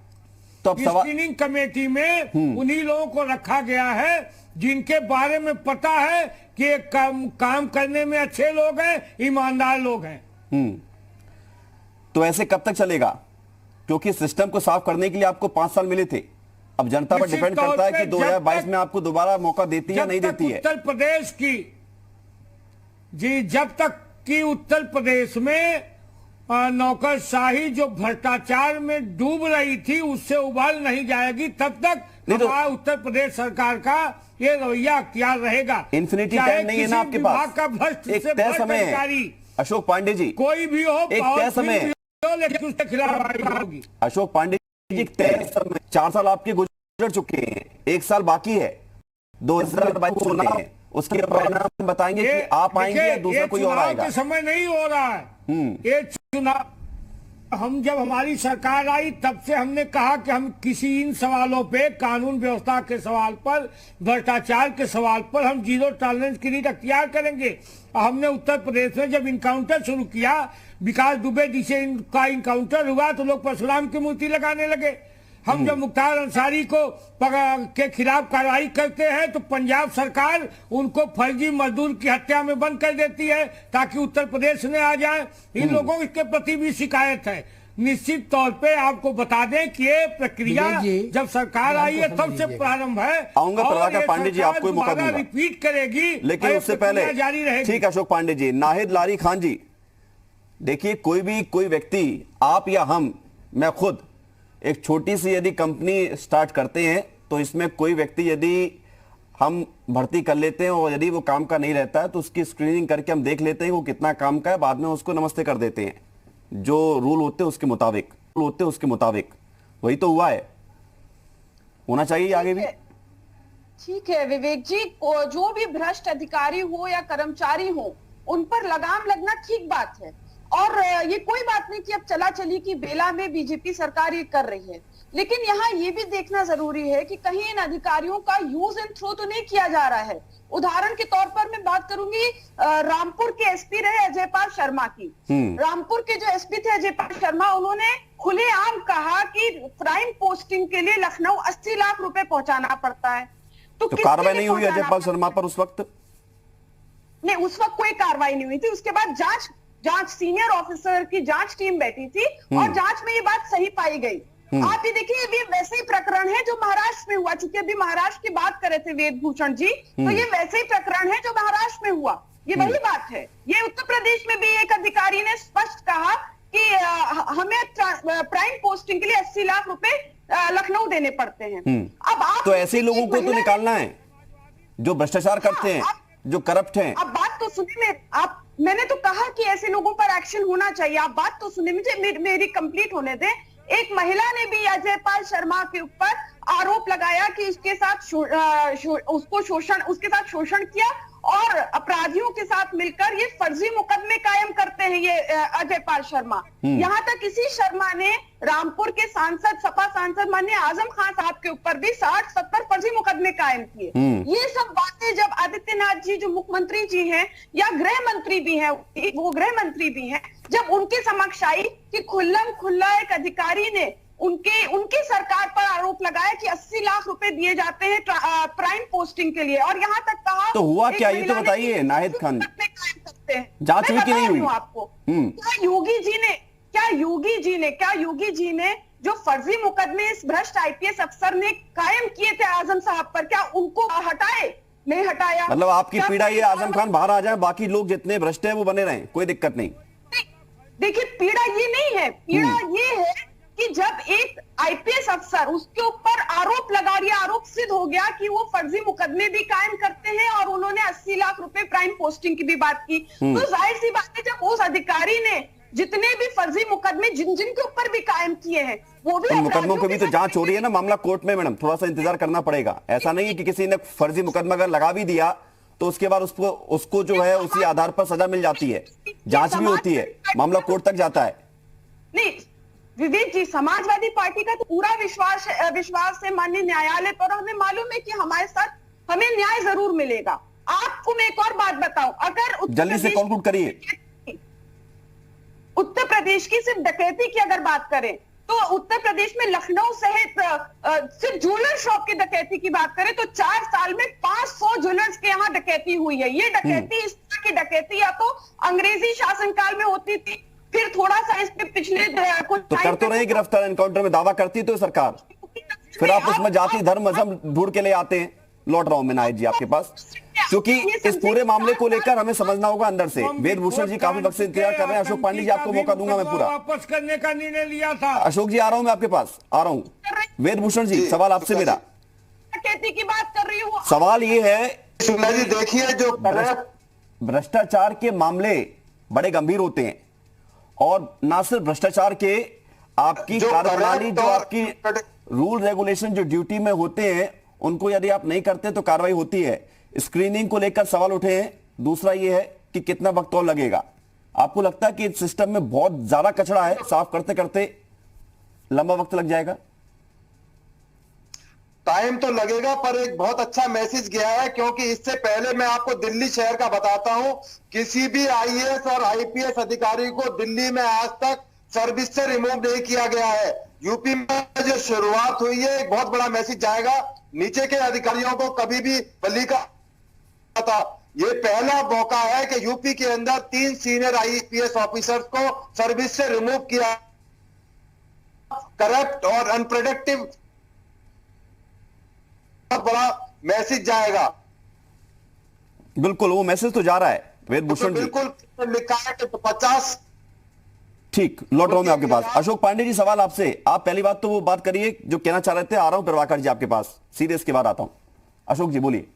तो अब सवाल, स्क्रीनिंग कमेटी में उन्हीं लोगों को रखा गया है जिनके बारे में पता है कि काम करने में अच्छे लोग हैं, ईमानदार लोग हैं। तो ऐसे कब तक चलेगा? क्योंकि सिस्टम को साफ करने के लिए आपको 5 साल मिले थे। अब जनता पर डिपेंड करता है कि 2022 में आपको दोबारा मौका देती है या नहीं देती है। उत्तर प्रदेश की जब तक कि उत्तर प्रदेश में नौकरशाही जो भ्रष्टाचार में डूब रही थी उससे उबाल नहीं जाएगी, तब तक हमारा उत्तर प्रदेश सरकार का ये रवैया अख्तियार रहेगा। इन्फिनिटी टाइम नहीं है ना आपके पास, का भ्रष्ट एक तय समय है। अशोक पांडे जी कोई भी हो, एक तय समय, उसके खिलाफ होगी। अशोक पांडे जी 4 साल आपके गुजर चुके हैं, 1 साल बाकी है, 2022 चुनाव है, उसके परिणाम बताएंगे कि आप आएंगे या दूसरा कोई और आएगा। समय नहीं हो रहा है ये चुनाव। हम जब हमारी सरकार आई तब से हमने कहा कि हम किसी इन सवालों पे, कानून व्यवस्था के सवाल पर, भ्रष्टाचार के सवाल पर हम जीरो टॉलरेंस की नीति अख्तियार करेंगे। हमने उत्तर प्रदेश में जब इनकाउंटर शुरू किया, विकास दुबे जी से इनका इनकाउंटर हुआ तो लोग परशुराम की मूर्ति लगाने लगे। हम जब मुख्तार अंसारी को के खिलाफ कार्रवाई करते हैं तो पंजाब सरकार उनको फर्जी मजदूर की हत्या में बंद कर देती है ताकि उत्तर प्रदेश में आ जाए। इन लोगों के प्रति भी शिकायत है। निश्चित तौर पे आपको बता दें कि ये प्रक्रिया जब सरकार आई है तब से प्रारंभ है। आऊंगा प्रभाकर पांडे जी, आपको मौका दूंगा, रिपीट करेगी, लेकिन उससे पहले जारी रहेगी। ठीक, अशोक पांडे जी। नाहिद लारी खान जी, देखिए कोई व्यक्ति, आप या हम, मैं खुद, एक छोटी सी यदि कंपनी स्टार्ट करते हैं तो इसमें कोई व्यक्ति यदि हम भर्ती कर लेते हैं और यदि वो काम का नहीं रहता है तो उसकी स्क्रीनिंग करके हम देख लेते हैं वो कितना काम का है, बाद में उसको नमस्ते कर देते हैं, जो रूल होते हैं उसके मुताबिक। वही तो हुआ है, होना चाहिए आगे भी। ठीक है विवेक जी, जो भी भ्रष्ट अधिकारी हो या कर्मचारी हो उन पर लगाम लगना ठीक बात है, और ये कोई बात नहीं कि अब चला चली की बेला में बीजेपी सरकार ये कर रही है, लेकिन यहाँ ये भी देखना जरूरी है कि कहीं इन अधिकारियों का यूज एंड थ्रो तो नहीं किया जा रहा है। उदाहरण के तौर पर मैं बात करूंगी रामपुर के एसपी रहे अजयपाल शर्मा की। रामपुर के जो एसपी थे अजयपाल शर्मा, उन्होंने खुलेआम कहा कि प्राइम पोस्टिंग के लिए लखनऊ 80 लाख रुपए पहुंचाना पड़ता है। तो कार्रवाई नहीं हुई अजयपाल शर्मा पर उस वक्त? नहीं, उस वक्त कोई कार्रवाई नहीं हुई थी। उसके बाद जांच सीनियर ऑफिसर की जांच टीम बैठी थी और जांच में ये बात सही पाई गई। आप ये देखिए, ये वैसे ही प्रकरण है जो महाराष्ट्र में हुआ। चूंकि अभी महाराष्ट्र की बात कर रहे थे वेद भूषण जी, तो ये वैसे ही प्रकरण है जो महाराष्ट्र में हुआ। ये वही बात है। ये उत्तर प्रदेश में भी एक अधिकारी ने स्पष्ट कहा कि हमें प्राइम पोस्टिंग के लिए 80 लाख रुपए लखनऊ देने पड़ते हैं। अब आप तो ऐसे लोगों को तो निकालना है जो भ्रष्टाचार करते हैं, जो करप्ट हैं। अब बात तो सुनिए, मैंने तो कहा कि ऐसे लोगों पर एक्शन होना चाहिए। आप बात तो सुनिए, मुझे मेरी कंप्लीट होने दें। एक महिला ने भी अजयपाल शर्मा के ऊपर आरोप लगाया कि उसके साथ शोषण किया और अपराधियों के साथ मिलकर ये फर्जी मुकदमे कायम करते हैं ये अजयपाल शर्मा। यहाँ तक इसी शर्मा ने रामपुर के सांसद, सपा सांसद माननीय आजम खान साहब के ऊपर भी 60-70 फर्जी मुकदमे कायम किए। ये सब बातें जब आदित्यनाथ जी जो मुख्यमंत्री जी हैं या गृह मंत्री भी हैं, वो गृह मंत्री भी हैं, जब उनके समक्ष आई कि खुल्लम खुल्ला एक अधिकारी ने उनकी सरकार पर आरोप लगाया कि 80 लाख रुपए दिए जाते हैं प्राइम पोस्टिंग के लिए, और यहाँ तक कहा तो हुआ क्या, ये तो बताइए नाहिद खान, जांच हुई कि नहीं हुई? आपको क्या योगी जी ने जो फर्जी मुकदमे इस भ्रष्ट आईपीएस अफसर ने कायम किए थे आजम साहब पर, क्या उनको हटाए? नहीं हटाया। मतलब आपकी पीड़ा ये आजम खान बाहर आ जाए, बाकी लोग जितने भ्रष्ट हैं वो बने रहें, कोई दिक्कत नहीं। देखिए, पीड़ा ये नहीं है, पीड़ा ये है कि जब एक आईपीएस अफसर, उसके ऊपर आरोप लगा दिया, आरोप सिद्ध हो गया कि वो फर्जी मुकदमे भी कायम करते हैं और उन्होंने 80 लाख रुपए प्राइम पोस्टिंग की भी बात की, तो जाहिर सी बात है जब उस अधिकारी ने जितने भी फर्जी मुकदमे जिनके ऊपर भी कायम किए हैं, वो भी मुकदमों की भी तो जांच हो रही है ना, मामला कोर्ट में। मैडम थोड़ा सा इंतजार करना पड़ेगा। ऐसा नहीं है कि किसी ने फर्जी मुकदमा अगर लगा भी दिया तो उसके बाद उसको जो है उसी आधार पर सजा मिल जाती है, जांच भी होती है, मामला कोर्ट तक जाता है। नहीं विवेक जी, समाजवादी पार्टी का तो पूरा विश्वास है माननीय न्यायालय पर। हमें मालूम है कि हमारे साथ हमें न्याय जरूर मिलेगा। आपको मैं एक और बात बताऊं, अगर जल्दी से कंक्लूड करिए। उत्तर प्रदेश की सिर्फ डकैती की अगर बात करें तो उत्तर प्रदेश में लखनऊ सहित सिर्फ ज्वेलर शॉप की डकैती की बात करें तो 4 साल में 500 ज्वेलर्स के यहाँ डकैती हुई है। ये डकैती, इस तरह की डकैती या तो अंग्रेजी शासनकाल में होती थी, फिर थोड़ा सा इस पे पिछले कुछ तो कर तो रहे गिरफ्तार, एनकाउंटर में दावा करती तो सरकार, फिर आप उसमें जाति धर्म मजहब ढूंढ के ले आते हैं। लौट रहा हूं मैं नाहिद जी आपके पास, क्योंकि इस पूरे मामले को लेकर हमें समझना होगा अंदर से। वेद भूषण जी काफी वक्त से इंतजार कर रहे हैं। अशोक पांडे जी आपको मौका दूंगा मैं पूरा। वापस करने का निर्णय लिया था। अशोक जी आ रहा हूं मैं आपके पास, आ रहा हूं। वेद भूषण जी सवाल आपसे मेरा, डकैती की बात कर रही हूँ। सवाल ये है, जी देखिए, जो भ्रष्टाचार के मामले बड़े गंभीर होते हैं और ना सिर्फ भ्रष्टाचार के, आपकी कार्यप्रणाली, जो आपकी रूल रेगुलेशन जो ड्यूटी में होते हैं उनको यदि आप नहीं करते तो कार्रवाई होती है। स्क्रीनिंग को लेकर सवाल उठे हैं। दूसरा ये है कि कितना वक्त और लगेगा? आपको लगता है कि इस सिस्टम में बहुत ज्यादा कचरा है, साफ करते करते लंबा वक्त लग जाएगा? टाइम तो लगेगा, पर एक बहुत अच्छा मैसेज गया है, क्योंकि इससे पहले मैं आपको दिल्ली शहर का बताता हूं, किसी भी आईएएस और आईपीएस अधिकारी को दिल्ली में आज तक सर्विस से रिमूव नहीं किया गया है। यूपी में जो शुरुआत हुई है, एक बहुत बड़ा मैसेज जाएगा, नीचे के अधिकारियों को कभी भी बली का था। ये पहला मौका है कि यूपी के अंदर 3 सीनियर आईपीएस ऑफिसर्स को सर्विस से रिमूव किया। करप्ट और अनप्रोडक्टिव बहुत बड़ा मैसेज जाएगा। बिल्कुल, वो मैसेज तो जा रहा है वेद भूषण जी। बिल्कुल लिखा है कि 50। ठीक, लौट रहा हूं मैं आपके पास। अशोक पांडे जी सवाल आपसे। आप पहली बात तो वो बात करिए जो कहना चाह रहे थे। आ रहा हूं प्रभाकर जी आपके पास, सीधे इसके बाद आता हूं। अशोक जी बोलिए।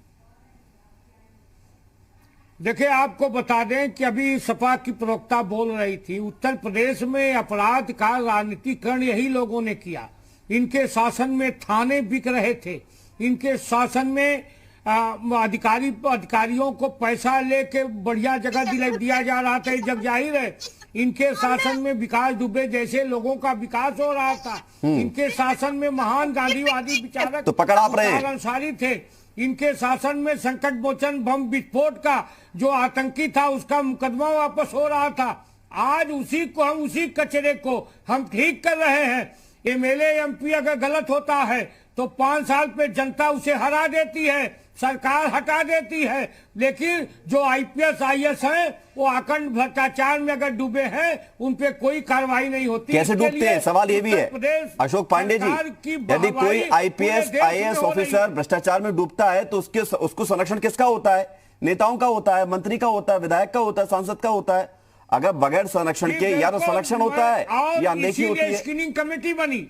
देखिए, आपको बता दें कि अभी सपा की प्रवक्ता बोल रही थी, उत्तर प्रदेश में अपराध का राजनीतिकरण यही लोगों ने किया। इनके शासन में थाने बिक रहे थे, इनके शासन में अधिकारियों को पैसा लेके बढ़िया जगह दिया जा रहा था। जग जाहिर है इनके शासन में विकास दुबे जैसे लोगों का विकास हो रहा था। इनके शासन में महान गांधीवादी विचारक तो पकड़ आप रहे हैं अंसारी थे। इनके शासन में संकट मोचन बम विस्फोट का जो आतंकी था उसका मुकदमा वापस हो रहा था। आज उसी कचरे को हम ठीक कर रहे हैं। एमएलए एमपी अगर गलत होता है तो 5 साल पे जनता उसे हरा देती है, सरकार हटा देती है। लेकिन जो आईपीएस आईएएस हैं वो अखंड भ्रष्टाचार में अगर डूबे हैं उन पे कोई कार्रवाई नहीं होती। कैसे डूबते हैं, सवाल ये भी है अशोक पांडे जी। यदि कोई आईपीएस आईएएस ऑफिसर भ्रष्टाचार में डूबता है तो उसको संरक्षण किसका होता है? नेताओं का होता है, मंत्री का होता है, विधायक का होता है, सांसद का होता है। अगर बगैर संरक्षण के या तो संरक्षण होता है या अनदेखी होती है। स्क्रीनिंग कमेटी बनी,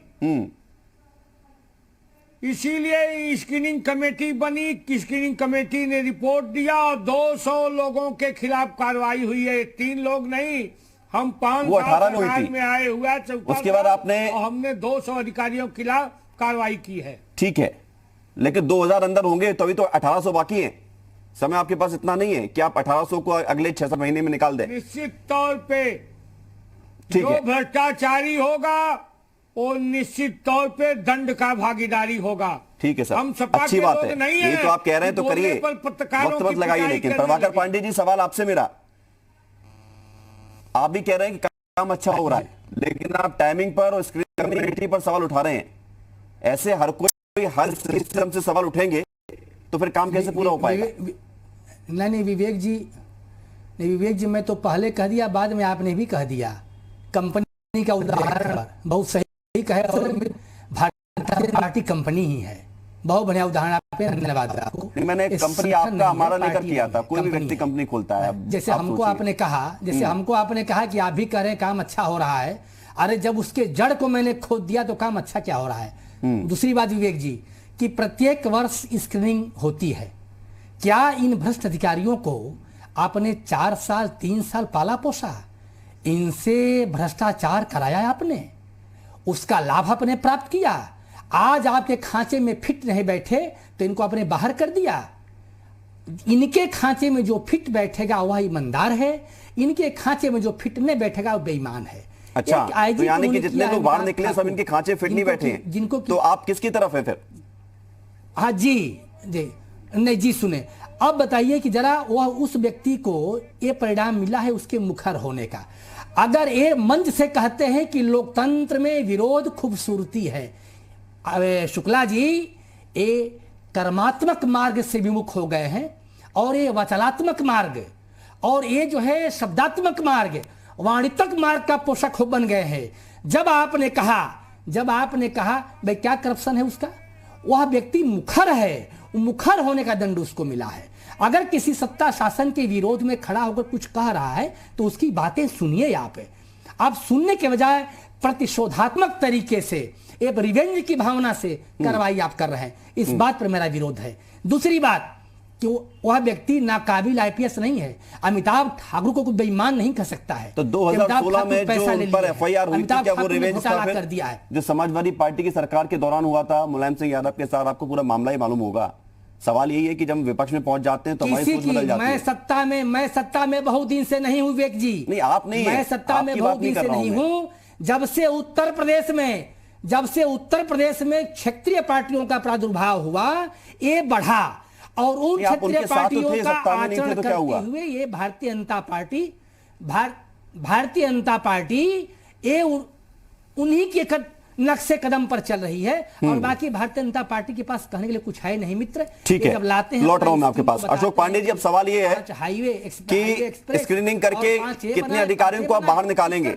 इसीलिए स्क्रीनिंग कमेटी बनी। स्क्रीनिंग कमेटी ने रिपोर्ट दिया और 200 लोगों के खिलाफ कार्रवाई हुई है। 3 लोग नहीं, हम 5 साल में आए हुआ। उसके बाद हमने 200 अधिकारियों के खिलाफ कार्रवाई की है। ठीक है, लेकिन 2000 अंदर होंगे तो अभी तो 1800 बाकी है। समय आपके पास इतना नहीं है कि आप 1800 को अगले 6-7 महीने में निकाल दें। निश्चित तौर पे जो भ्रष्टाचारी होगा वो निश्चित तौर पे दंड का भागीदारी होगा। ठीक है सर, हम सपा अच्छी के बात लोग है, नहीं ये तो आप कह रहे हैं तो करिए, पत्रकारों वक्त मत लगाइए। लेकिन प्रभाकर पांडे जी, सवाल आपसे मेरा, आप भी कह रहे हैं कि काम अच्छा हो रहा है, लेकिन आप टाइमिंग पर और स्क्रीनिंग कमेटी पर सवाल उठा रहे हैं। ऐसे हर कोई हर सिस्टम से सवाल उठेंगे तो फिर काम कैसे पूरा हो पाएगा? नहीं विवेक जी, मैं तो पहले कह दिया, बाद में आपने भी कह दिया। कंपनी का उदाहरण बहुत सही कहे, भारतीय पार्टी कंपनी ही है। बहुत बढ़िया उदाहरण आपने, धन्यवाद आपको। मैंने कंपनी आपका हमारा लेकर किया था, कोई भी व्यक्ति कंपनी खोलता है। जैसे हमको आपने कहा कि आप भी कह रहे हैं काम अच्छा हो रहा है। अरे जब उसके जड़ को मैंने खोद दिया तो काम अच्छा क्या हो रहा है। दूसरी बात विवेक जी, कि प्रत्येक वर्ष स्क्रीनिंग होती है। क्या इन भ्रष्ट अधिकारियों को आपने 4 साल 3 साल पाला पोसा? इनसे भ्रष्टाचार कराया आपने, उसका लाभ आपने प्राप्त किया। आज आपके खांचे में फिट नहीं बैठे तो इनको आपने बाहर कर दिया। इनके खांचे में जो फिट बैठेगा वह ईमानदार है, इनके खांचे में जो फिट नहीं बैठेगा वो बेईमान है। अच्छा, तो यानी कि जितने लोग बाहर निकले सब इनके खांचे फिट नहीं बैठे हैं, जिनको तो आप किसकी तरफ है फिर? हाँ जी नहीं जी, सुने अब बताइए कि जरा वह उस व्यक्ति को ये परिणाम मिला है उसके मुखर होने का। अगर ये मंच से कहते हैं कि लोकतंत्र में विरोध खूबसूरती है, शुक्ला जी ये कर्मात्मक मार्ग से विमुख हो गए हैं और ये वचनात्मक मार्ग और ये जो है शब्दात्मक मार्ग, वाणिज्यिक मार्ग का पोषक बन गए हैं। जब आपने कहा भाई क्या करप्शन है उसका, वह व्यक्ति मुखर है, मुखर होने का दंड उसको मिला है। अगर किसी सत्ता शासन के विरोध में खड़ा होकर कुछ कह रहा है तो उसकी बातें सुनिए। आप सुनने के बजाय प्रतिशोधात्मक तरीके से, एक रिवेंज की भावना से कार्रवाई आप कर रहे हैं। इस बात पर मेरा विरोध है। दूसरी बात कि वह व्यक्ति नाकाबिल आईपीएस नहीं है। अमिताभ ठाकुर को कोई बेईमान नहीं कह सकता है। तो 2016 में जो उन पर एफआईआर हुई थी, क्या वो रिवेंज कर दिया है जो समाजवादी पार्टी की सरकार के दौरान हुआ था मुलायम सिंह यादव के साथ? आपको पूरा मामला ही मालूम होगा। सवाल यही है कि जब विपक्ष में पहुंच जाते हैं तो हमारी सोच बदल जाती है। मैं सत्ता में बहुत दिन से नहीं हूं विवेक जी। नहीं, आप नहीं, मैं सत्ता में बहुत दिन से नहीं हूं। जब से उत्तर प्रदेश में क्षेत्रीय पार्टियों का प्रादुर्भाव हुआ, ये बढ़ा और उन क्षेत्रीय पार्टियों का आचरण करते हुए ये भारतीय जनता पार्टी ये उन्हीं के नक्शे कदम पर चल रही है और बाकी भारतीय जनता पार्टी के पास कहने के लिए कुछ है नहीं मित्र। ठीक है, जब लाते हैं लौट रहा हूं मैं आपके पास। अशोक पांडे जी, अब सवाल ये है हाईवे कि स्क्रीनिंग करके कितने अधिकारियों को आप बाहर निकालेंगे?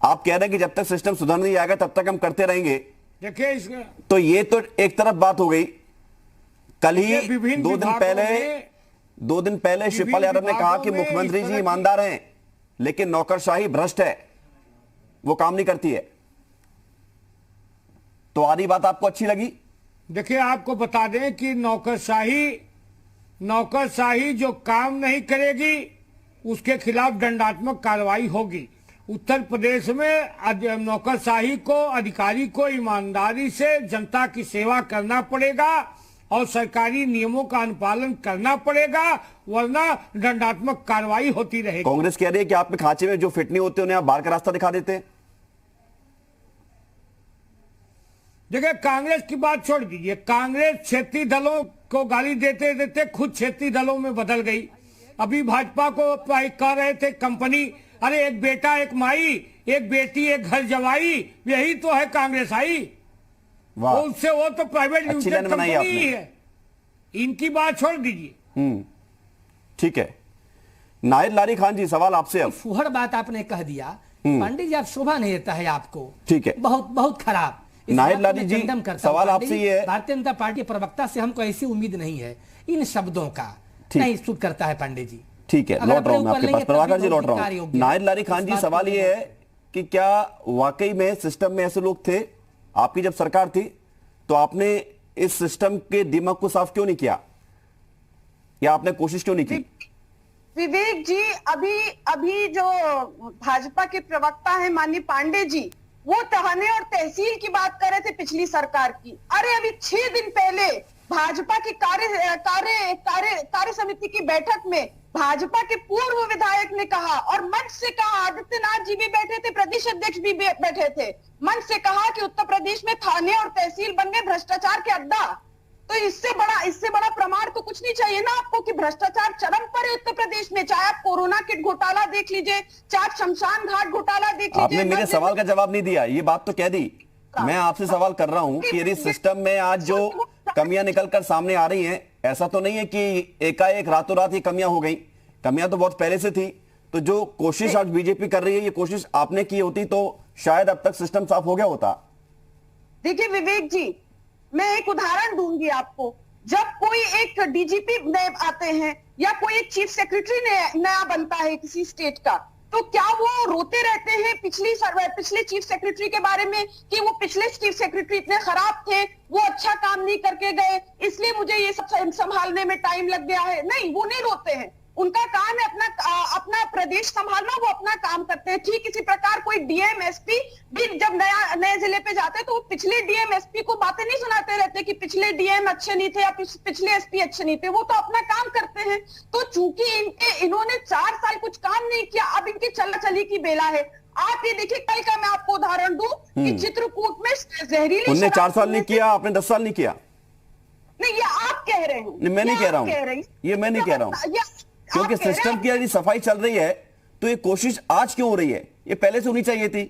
आप कह रहे हैं कि जब तक सिस्टम सुधर नहीं आएगा तब तक हम करते रहेंगे। देखिए, तो ये तो एक तरफ बात हो गई। कल ही 2 दिन पहले शिवपाल यादव ने कहा कि मुख्यमंत्री जी ईमानदार हैं लेकिन नौकरशाही भ्रष्ट है, वो काम नहीं करती है। तो आधी बात आपको अच्छी लगी? देखिए, आपको बता दें कि नौकरशाही जो काम नहीं करेगी उसके खिलाफ दंडात्मक कार्रवाई होगी। उत्तर प्रदेश में नौकरशाही को, अधिकारी को ईमानदारी से जनता की सेवा करना पड़ेगा और सरकारी नियमों का अनुपालन करना पड़ेगा, वरना दंडात्मक कार्रवाई होती रहेगी। कांग्रेस कह रही है कि आप में खांचे में जो फिट नहीं होते उन्हें आप बाहर का रास्ता दिखा देते हैं। देखिए, कांग्रेस की बात छोड़ दीजिए। कांग्रेस क्षेत्रीय दलों को गाली देते देते खुद क्षेत्रीय दलों में बदल गई। अभी भाजपा को कह रहे थे कंपनी, अरे एक बेटा एक माई, एक बेटी एक घर जवाई, यही तो है कांग्रेस आई। वाह। वो तो प्राइवेट अच्छी लिमिटेड लाइन बनाई कंपनी आपने। ही है, इनकी बात छोड़ दीजिए। ठीक है, नाहिद लारी खान जी सवाल आपसे अब। फुहड़ बात आपने कह दिया पांडे जी, आप शोभा नहीं देता है आपको। ठीक है, बहुत बहुत खराब। इस नाहिद बात लारी में जी, कंडम करता हूं। सवाल पांडे आपसे जी, ये है। भारतीय जनता पार्टी के प्रवक्ता से हमको ऐसी उम्मीद नहीं है, इन शब्दों का ठीक। नहीं सूट करता है पांडे जी। ठीक है, अगर लौट अपने रहा हूं मैं ऊपर आपके लेंगे पास। तब प्रभाकर भी जी बहुत लौट रहा धिक्कार हूं। योग्य है। नाहिद लारी खान इस जी बात सवाल को ये लेकर- है कि क्या वाकई में सिस्टम में ऐसे लोग थे, आपकी जब सरकार थी तो आपने इस सिस्टम के दिमाग को साफ क्यों नहीं किया, या आपने कोशिश क्यों नहीं की? विवेक जी, अभी जो भाजपा के प्रवक्ता है माननीय पांडे जी, वो थाने और तहसील की बात कर रहे थे पिछली सरकार की। अरे अभी 6 दिन पहले भाजपा की कार्य समिति की बैठक में भाजपा के पूर्व विधायक ने कहा और मंच से कहा, आदित्यनाथ जी भी बैठे थे, प्रदेश अध्यक्ष भी बैठे थे, मंच से कहा कि उत्तर प्रदेश में थाने और तहसील बन गए भ्रष्टाचार के अड्डा। तो इससे बड़ा प्रमाण तो कुछ नहीं चाहिए ना आपको कि भ्रष्टाचार चरम पर है उत्तर प्रदेश में। चाहे आप कोरोना किट घोटाला देख लीजिए, चाहे आप शमशान घाट घोटाला देख लीजिए। आपने मेरे सवाल का जवाब नहीं दिया, ये बात तो कह दी। मैं आपसे सवाल कर रहा हूं कि यदि सिस्टम में आज जो कमियां निकलकर सामने आ रही हैं, ऐसा तो नहीं है कि एकाएक रातों रात ये कमियां हो गई, कमियां तो बहुत पहले से थी। तो जो कोशिश आज बीजेपी कर रही है, ये कोशिश आपने की होती तो शायद अब तक सिस्टम साफ हो गया होता। देखिए विवेक जी, मैं एक उदाहरण दूंगी आपको। जब कोई एक डीजीपी नए आते हैं या कोई एक चीफ सेक्रेटरी नया बनता है किसी स्टेट का, तो क्या वो रोते रहते हैं पिछले चीफ सेक्रेटरी के बारे में कि वो पिछले चीफ सेक्रेटरी इतने खराब थे, वो अच्छा काम नहीं करके गए, इसलिए मुझे ये सब संभालने में टाइम लग गया है? नहीं, वो नहीं रोते हैं। उनका काम है अपना प्रदेश संभालना, वो अपना काम करते हैं। ठीक इसी प्रकार कोई डीएम एसपी भी जब नए जिले पे जाते हैं तो वो पिछले डीएम एसपी को बातें नहीं सुनाते रहते कि पिछले डीएम अच्छे नहीं थे या पिछले एसपी अच्छे नहीं थे, वो तो अपना काम करते हैं। तो चूंकि इन्होंने 4 साल कुछ काम नहीं किया, अब इनकी चली की बेला है। आप ये देखिए, कल का मैं आपको उदाहरण दूं कि चित्रकूट में जहरीली उनने 4 साल नहीं किया, आपने 10 साल नहीं किया। नहीं, ये आप कह रहे हो, मैं नहीं कह रहा हूं, ये मैं नहीं कह रहा हूं, क्योंकि सिस्टम की यदि सफाई चल रही है तो ये कोशिश आज क्यों हो रही है? ये पहले से होनी चाहिए थी।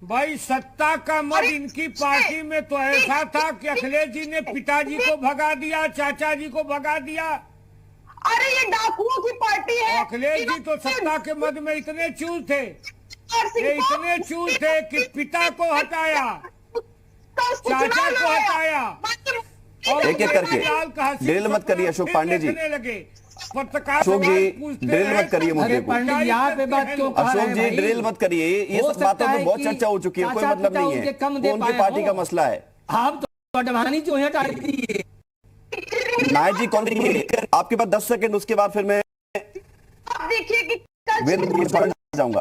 भाई सत्ता का मद इनकी पार्टी में तो ऐसा था कि अखिलेश जी ने पिताजी को भगा दिया, चाचा जी को भगा दिया। अरे ये डाकुओं की पार्टी है। अखिलेश जी तो सत्ता के मद में इतने चूर थे, कि पिता को हटाया, चाचा को हटाया, एक एक करके ड्रिल मत करिए अशोक पांडे जी। अशोक जी ड्रिल मत करिए मुझे को। अशोक जी ड्रिल मत करिए, ये सब बातों पे बहुत चर्चा हो चुकी है, कोई मतलब नहीं है, कौन की पार्टी का मसला है। आप तो अडवाणी जो है नायक जी कौन आपके पास 10 सेकंड, उसके बाद फिर मैं देखिए कि जाऊंगा।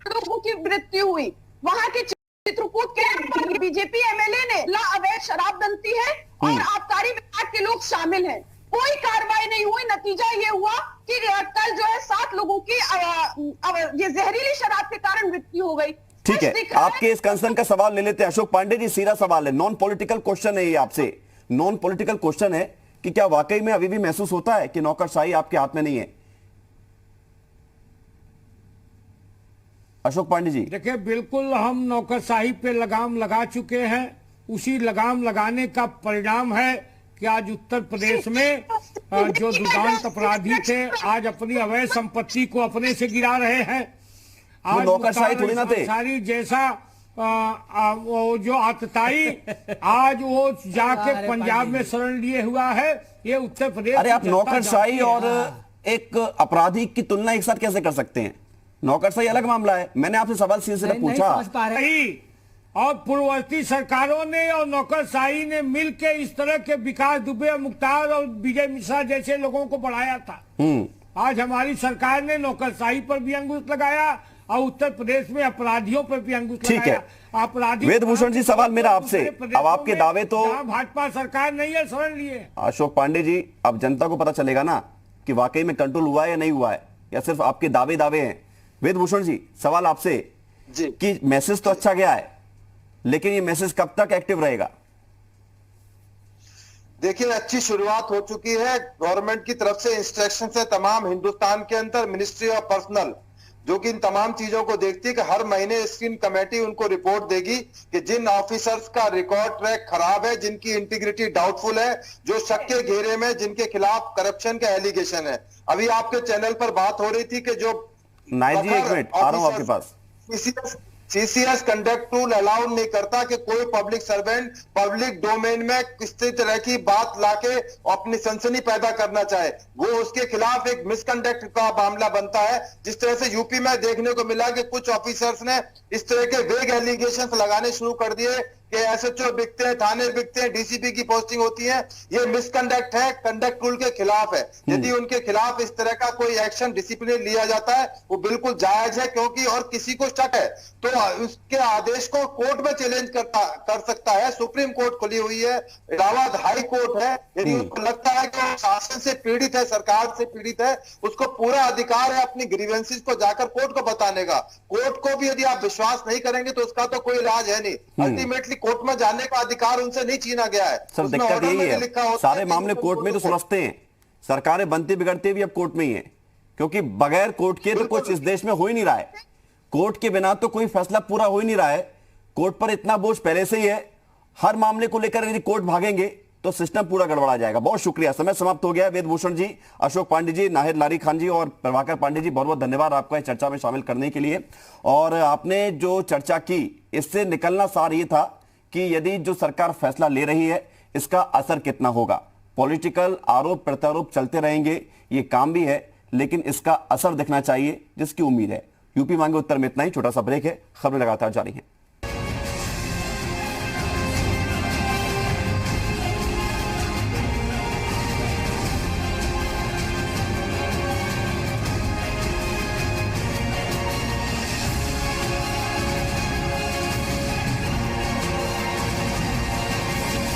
लोगों की मृत्यु हुई, वहां के चित्रकूट के बीजेपी एमएलए ने अवैध शराब बनती है और आबकारी विभाग के लोग शामिल हैं, कोई कार्रवाई नहीं हुई। नतीजा ये हुआ कि कल जो है 7 लोगों की ये जहरीली शराब के कारण मृत्यु हो गई। ठीक है, आपके इस कंसर्न का सवाल ले लेते हैं। अशोक पांडे जी, सीधा सवाल है, नॉन पॉलिटिकल क्वेश्चन है ये आपसे, नॉन पॉलिटिकल क्वेश्चन है कि क्या वाकई में अभी भी महसूस होता है कि नौकरशाही आपके हाथ में नहीं है? अशोक पांडे जी देखिए, बिल्कुल हम नौकरशाही पे लगाम लगा चुके हैं। उसी लगाम लगाने का परिणाम है कि आज उत्तर प्रदेश में जो दुर्दांत अपराधी थे आज अपनी अवैध संपत्ति को अपने से गिरा रहे हैं। आज नौकरशाही थोड़ी ना थे, सारी जैसा वो जो आतताई आज वो जाके पंजाब में शरण लिए हुआ है, ये उत्तर प्रदेश। अरे आप नौकरशाही और एक अपराधी की तुलना एक साथ कैसे कर सकते हैं? नौकरशाही अलग मामला है। मैंने आपसे सवाल सीधे पूछा। और पूर्ववर्ती सरकारों ने और नौकरशाही ने मिलकर इस तरह के विकास दुबे, मुख्तार और विजय मिश्रा जैसे लोगों को बढ़ाया था। आज हमारी सरकार ने नौकरशाही पर भी अंकुश लगाया और उत्तर प्रदेश में अपराधियों पर भी अंकुश लगाया। अपराधी वेदभूषण जी, सवाल मेरा आपसे, अब आपके दावे तो भाजपा सरकार नहीं है शरण लिए। अशोक पांडे जी, अब जनता को पता चलेगा ना कि वाकई में कंट्रोल हुआ है या नहीं हुआ है, या सिर्फ आपके दावे हैं। वेदभूषण जी, सवाल आपसे कि मैसेज तो अच्छा गया है, लेकिन ये मैसेज कब तक एक्टिव रहेगा? देखिए, अच्छी शुरुआत हो चुकी है। गवर्नमेंट की तरफ से इंस्ट्रक्शन है तमाम हिंदुस्तान के अंदर, मिनिस्ट्री ऑफ पर्सनल, जो कि इन तमाम चीजों को देखती है कि हर महीने स्क्रीन कमेटी उनको रिपोर्ट देगी कि जिन ऑफिसर्स का रिकॉर्ड ट्रैक खराब है, जिनकी इंटीग्रिटी डाउटफुल है, जो शक के घेरे में, जिनके खिलाफ करप्शन के एलिगेशन है। अभी आपके चैनल पर बात हो रही थी कि जो नायक जी, एक मिनट आ रहा हूं आपके पास। सीसीएस कंडक्ट टूल अलाउड नहीं करता कि कोई पब्लिक सर्वेंट पब्लिक डोमेन में किसी तरह की बात लाके अपनी सनसनी पैदा करना चाहे, वो उसके खिलाफ एक मिसकंडक्ट का मामला बनता है। जिस तरह से यूपी में देखने को मिला कि कुछ ऑफिसर्स ने इस तरह के वेग एलिगेशंस लगाने शुरू कर दिए कि एसएचओ बिकते हैं, थाने बिकते हैं, डीसीपी की पोस्टिंग होती है। ये मिसकंडक्ट है, कंडक्ट रूल के खिलाफ है। यदि उनके खिलाफ इस तरह का कोई एक्शन डिसिप्लिन लिया जाता है वो बिल्कुल जायज है, क्योंकि और किसी को शक है तो उसके आदेश को कोर्ट में चैलेंज कर सकता है। सुप्रीम कोर्ट खुली हुई है, इलाहाबाद हाई कोर्ट है। यदि उसको लगता है कि वो शासन से पीड़ित है, सरकार से पीड़ित है, उसको पूरा अधिकार है अपनी ग्रीवेंसेस को जाकर कोर्ट को बताने का। कोर्ट को भी यदि आप विश्वास नहीं करेंगे तो उसका तो कोई इलाज है नहीं। अल्टीमेटली कोर्ट में जाने का अधिकार उनसे नहीं छीना गया है। सर दिक्कत यही है, सारे मामले कोर्ट में तो सुलझते हैं, सरकारें बनती बिगड़ती भी अब कोर्ट में ही है, क्योंकि बगैर कोर्ट के तो कुछ इस देश में हो ही नहीं रहा है। कोर्ट के बिना तो कोई फैसला पूरा हो ही नहीं रहा है। कोर्ट पर इतना बोझ पहले से ही है, हर मामले को लेकर यदि कोर्ट भागेंगे तो सिस्टम पूरा गड़बड़ा जाएगा। बहुत शुक्रिया, समय समाप्त हो गया। वेदभूषण जी, अशोक पांडे जी, नाहिद लारी खान जी और प्रभाकर पांडे जी, बहुत बहुत धन्यवाद आपका इस चर्चा में शामिल करने के लिए। और आपने जो चर्चा की इससे निकलना सार ये था कि यदि जो सरकार फैसला ले रही है इसका असर कितना होगा। पॉलिटिकल आरोप प्रत्यारोप चलते रहेंगे, ये काम भी है, लेकिन इसका असर दिखना चाहिए, जिसकी उम्मीद है। यूपी मांगे उत्तर में इतना ही, छोटा सा ब्रेक है, खबरें लगातार जारी हैं।